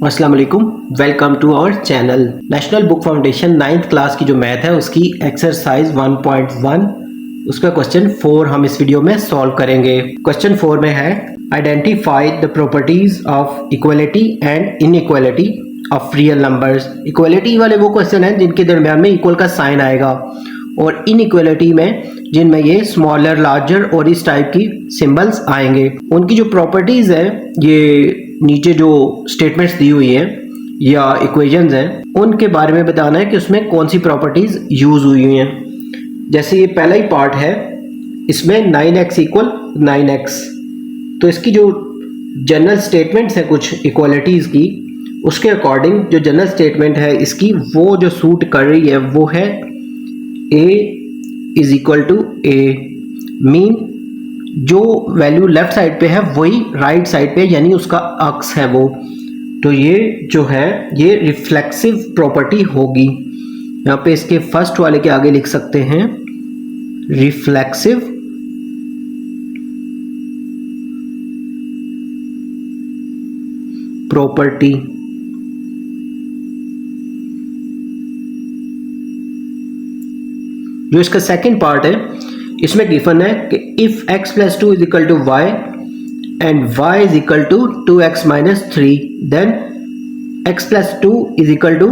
अस्सलाम वालेकुम, welcome to our channel. National book foundation 9th class की जो मैथ है उसकी एक्सरसाइज 1.1 उसका क्वेश्चन 4 हम इस वीडियो में सॉल्व करेंगे। क्वेश्चन 4 में है identify the properties of equality and inequality of real numbers. Equality वाले वो क्वेश्चन हैं जिनके दरमियान में इक्वल का साइन आएगा, और इनइक्वालिटी में जिनमें ये स्मॉलर, लार्जर और इस टाइप की सिंबल्स आएंगे। उनकी जो प्रॉपर्टीज है, ये नीचे जो स्टेटमेंट्स दी हुई हैं या इक्वेशंस हैं, उनके बारे में बताना है कि उसमें कौन सी प्रॉपर्टीज यूज हुई हैं। जैसे ये पहला ही पार्ट है, इसमें 9x इक्वल 9x, तो इसकी जो जनरल स्टेटमेंट्स हैं कुछ इक्वालिटीज की, उसके अकॉर्डिंग जो जनरल स्टेटमेंट है इसकी वो जो सूट कर रही है वो है a is equal to a, mean जो वैल्यू लेफ्ट साइड पे है वही राइट साइड पे, यानी उसका अक्स है वो। तो ये जो है ये रिफ्लेक्सिव प्रॉपर्टी होगी। यहाँ पे इसके फर्स्ट वाले के आगे लिख सकते हैं रिफ्लेक्सिव प्रॉपर्टी। जो इसका सेकंड पार्ट है, इसमें गिवन है कि if x plus 2 is equal to y and y is equal to 2x minus 3, then x plus 2 is equal to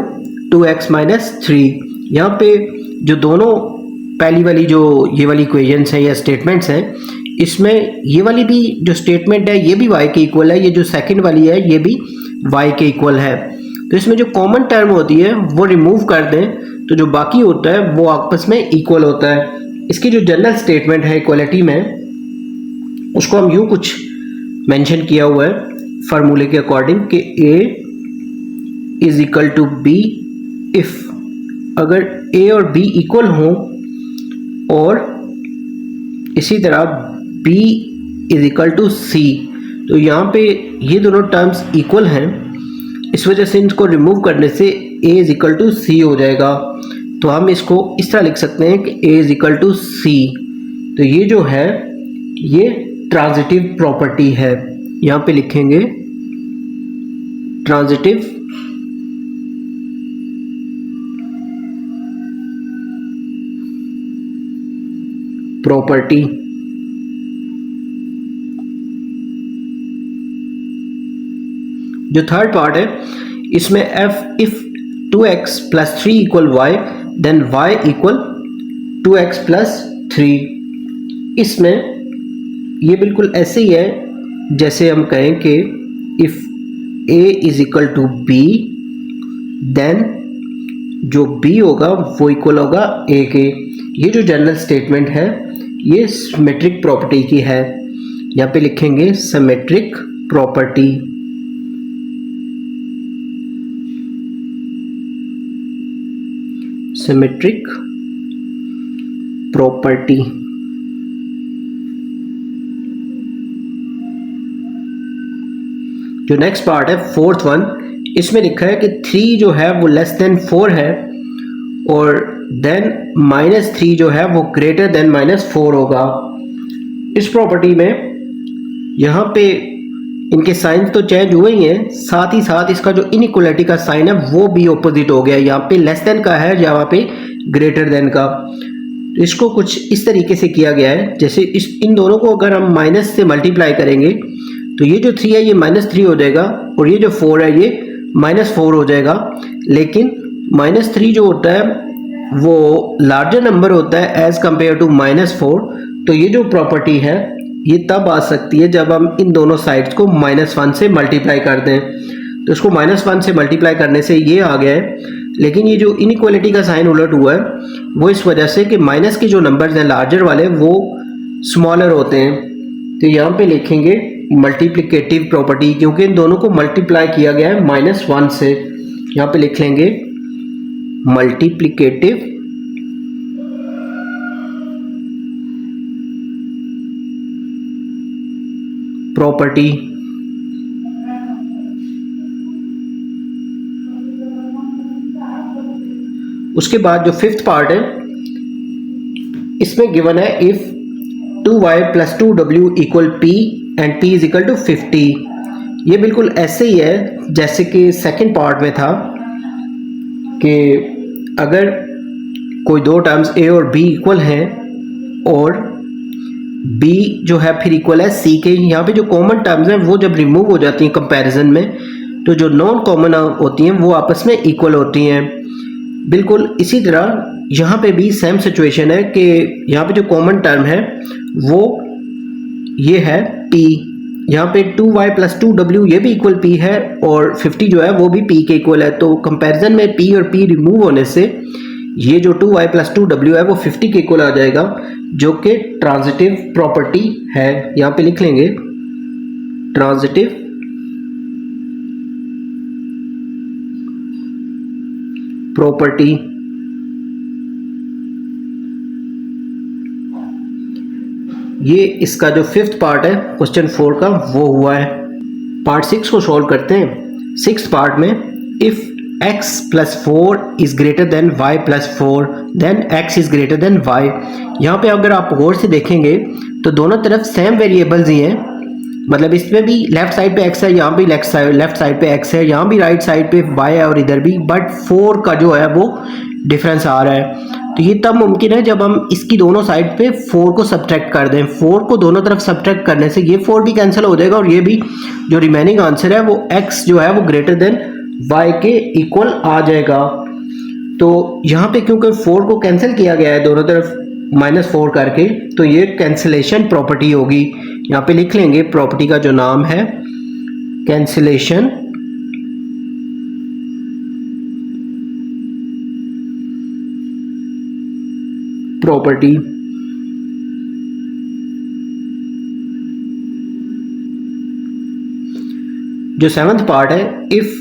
2x minus 3। यहाँ पे जो दोनों पहली वाली जो ये वाली इक्वेशंस हैं या स्टेटमेंट्स हैं, इसमें ये वाली भी जो स्टेटमेंट है ये भी y के इक्वल है, ये जो सेकंड वाली है ये भी y के इक्वल है। तो इसमें जो कॉमन टर्म होती है वो रिमूव कर दें, तो जो बाकी होता है वो आपस में इक्वल होता है। इसकी जो जनरल स्टेटमेंट है इक्वलिटी में, उसको हम यूं कुछ मेंशन किया हुआ है फार्मूले के अकॉर्डिंग कि a is equal to b if, अगर a और b इक्वल हों और इसी तरह b is equal to c, तो यहाँ पे ये दोनों टर्म्स इक्वल हैं, इस वजह से इनको रिमूव करने से a is equal to c हो जाएगा। तो हम इसको इस तरह लिख सकते हैं कि a is equal to c। तो ये जो है ये ट्रांजिटिव प्रॉपर्टी है, यहाँ पे लिखेंगे ट्रांजिटिव प्रॉपर्टी। जो थर्ड पार्ट है, इसमें if 2x plus 3 equal y then y equal 2x plus 3। इसमें ये बिल्कुल ऐसे ही है जैसे हम कहें कि if a is equal to b then जो b होगा वो इक्वल होगा a के। ये जो जनरल स्टेटमेंट है ये सिमेट्रिक प्रॉपर्टी की है, यहाँ पे लिखेंगे सिमेट्रिक प्रॉपर्टी। Symmetric property. जो नेक्स्ट पार्ट है फोर्थ वन, इसमें लिखा है कि 3 जो है वो लेस देन 4 है और देन माइनस 3 जो है वो ग्रेटर देन माइनस 4 होगा। इस प्रॉपर्टी में यहाँ पे इनके साइन तो चेंज हुए ही हैं, साथ ही साथ इसका जो इनइक्वालिटी का साइन है वो भी ऑपोजिट हो गया। यहाँ पे लेस देन का है, यहाँ पे ग्रेटर देन का। तो इसको कुछ इस तरीके से किया गया है, जैसे इन दोनों को अगर हम माइनस से मल्टीप्लाई करेंगे तो ये जो 3 है ये -3 हो जाएगा और ये जो 4 है ये -4 हो जाएगा। लेकिन -3 जो होता है वो लार्जर नंबर होता है एज कंपेयर टू -4। तो ये जो प्रॉपर्टी है ये तब आ सकती है जब हम इन दोनों साइड्स को -1 से मल्टीप्लाई कर दें। तो इसको -1 से मल्टीप्लाई करने से ये आ गया है, लेकिन ये जो इनइक्वालिटी का साइन उलट हुआ है वो इस वजह से कि माइनस के जो नंबर्स हैं लार्जर वाले वो स्मॉलर होते हैं। तो यहाँ पे लिखेंगे मल्टीप्लिकेटिव प्रॉपर्टी, क्योंकि इन दोनों को मल्टीप्लाई किया गया है -1 से। यहाँ पे लिख लेंगे मल्टीप्लिकेटिव प्रॉपर्टी। उसके बाद जो फिफ्थ पार्ट है, इसमें गिवन है if 2y plus 2w equal p and p is equal to 50। ये बिल्कुल ऐसे ही है जैसे कि सेकंड पार्ट में था कि अगर कोई दो टर्म्स ए और बी इक्वल हैं और बी जो है फिर इक्वल है सी के, यहाँ पे जो कॉमन टर्म्स हैं वो जब रिमूव हो जाती हैं कंपैरिजन में तो जो नॉन कॉमन होती हैं वो आपस में इक्वल होती हैं। बिल्कुल इसी तरह यहाँ पे भी सेम सिचुएशन है कि यहाँ पे जो कॉमन टर्म है वो ये है p, यहाँ पे 2y + 2w ये भी इक्वल p है और 50 जो है वो भी p के इक्वल है। तो कंपैरिजन में p और p रिमूव होने से ये जो 2y + 2w है वो 50 के इक्वल आ जाएगा, जो कि ट्रांजिटिव प्रॉपर्टी है। यहाँ पे लिख लेंगे ट्रांजिटिव प्रॉपर्टी। ये इसका जो फिफ्थ पार्ट है क्वेश्चन 4 का वो हुआ है। पार्ट 6 को सॉल्व करते हैं। सिक्स पार्ट में if x + 4 is greater than y + 4 then x is greater than y। यहाँ पे अगर आप गौर से देखेंगे तो दोनों तरफ सेम वेरिएबल्स ही हैं, मतलब इसमें भी लेफ्ट साइड पे x है, यहाँ भी लेफ्ट साइड पे x है, यहाँ भी राइट साइड पे y है और इधर भी, बट 4 का जो है वो डिफरेंस आ रहा है। तो ये तब मुमकिन है जब हम इसकी दोनों साइड पे 4 को सब्ट्रैक्ट कर दें। 4 को दोनों तरफ सब्ट्रैक्ट करने से ये 4 भी कैंसिल हो जाएगा और ये भी, जो रिमेनिंग आंसर है वो x जो है वो ग्रेटर देन y के इक्वल आ जाएगा। तो यहाँ पे क्योंकि 4 को कैंसिल किया गया है दोनों तरफ -4 करके, तो ये कैंसिलेशन प्रॉपर्टी होगी। यहाँ पे लिख लेंगे प्रॉपर्टी का जो नाम है कैंसिलेशन प्रॉपर्टी। जो सेवंथ पार्ट है if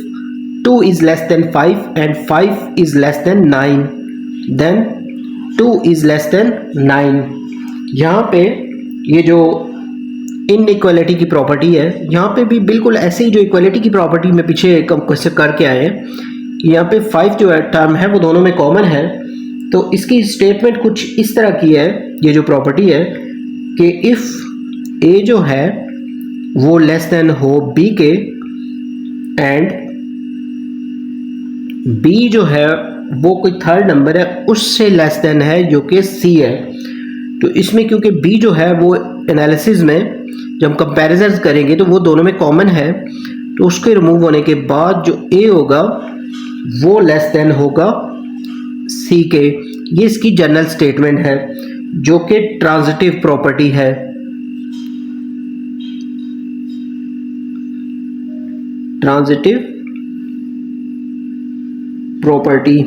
2 is less than 5 and 5 is less than 9 then 2 is less than 9। यहाँ पे ये जो इनइक्वालिटी की प्रॉपर्टी है, यहाँ पे भी बिल्कुल ऐसे ही जो इक्वालिटी की प्रॉपर्टी में पीछे क्वेश्चन करके आए हैं कि यहाँ पे 5 जो है टर्म है वो दोनों में कॉमन है। तो इसकी स्टेटमेंट कुछ इस तरह की है, ये जो प्रॉपर्टी है कि इफ a जो है वो लेस देन हो b के एंड b जो है वो कोई थर्ड नंबर है उससे लेस देन है जो कि c है। तो इसमें क्योंकि b जो है वो एनालिसिस में जब कंपैरिजन करेंगे तो वो दोनों में कॉमन है, तो उसके रिमूव होने के बाद जो a होगा वो लेस देन होगा सी के। ये इसकी जनरल स्टेटमेंट है जो कि ट्रांजिटिव प्रॉपर्टी है। Transitive property.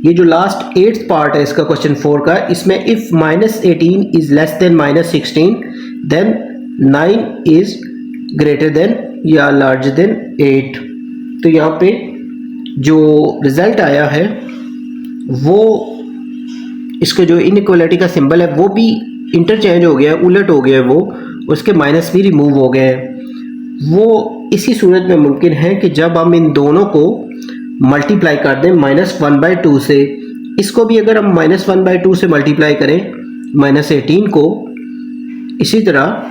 ये जो लास्ट 8th पार्ट है इसका क्वेश्चन 4 का, इसमें if -18 is less than -16 then 9 is greater than या लार्जर देन 8। तो यहाँ पे जो रिजल्ट आया है वो इसके जो इनइक्वालिटी का सिंबल है वो भी इंटरचेंज हो गया है, उलट हो गया है वो, उसके माइनस भी रिमूव हो गए हैं। वो इसी सूरत में मुमकिन है कि जब हम इन दोनों को मल्टीप्लाई कर दें -1/2 से। इसको भी अगर हम -1/2 से मल्टीप्लाई करें -18 को, इसी तरह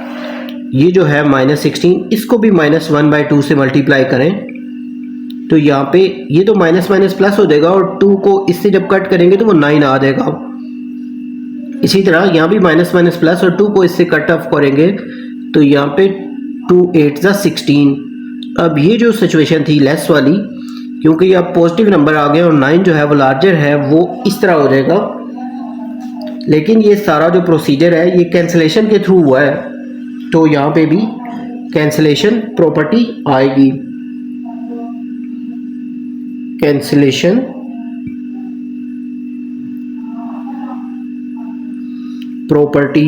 ये जो है -16 इसको भी -1/2 से मल्टीप्लाई करें तो यहाँ पे ये तो माइनस माइनस प्लस हो जाएगा और 2 को इससे जब कट करेंगे तो वो 9 आ जाएगा। इसी तरह यहाँ भी माइनस माइनस प्लस और 2 को इससे कट ऑफ करेंगे तो यहाँ पे 2 8 16। अब ये जो सिचुएशन थी लेस वाली, क्योंकि ये अब पॉजिटिव नंबर आ गए और 9 जो है वो लार्जर है, वो इस तरह हो जाएगा। लेकिन ये सारा जो प्रोसीजर है ये कैंसिलेशन के थ्रू हुआ है, तो यहाँ पे भी कैंसिलेशन प्रॉपर्टी आएगी। Cancellation property.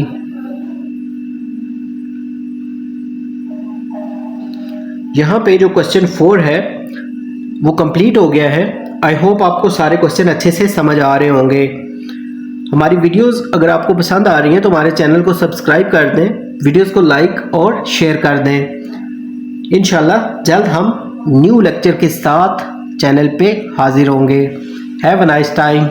यहाँ पे जो क्वेश्चन 4 है वो कंप्लीट हो गया है। आई होप आपको सारे क्वेश्चन अच्छे से समझ आ रहे होंगे। हमारी वीडियोस अगर आपको पसंद आ रही हैं तो हमारे चैनल को सब्सक्राइब कर दें, वीडियोस को लाइक और शेयर कर दें। इंशाल्लाह जल्द हम न्यू लेक्चर के साथ चैनल पे हाजिर होंगे। Have a nice time.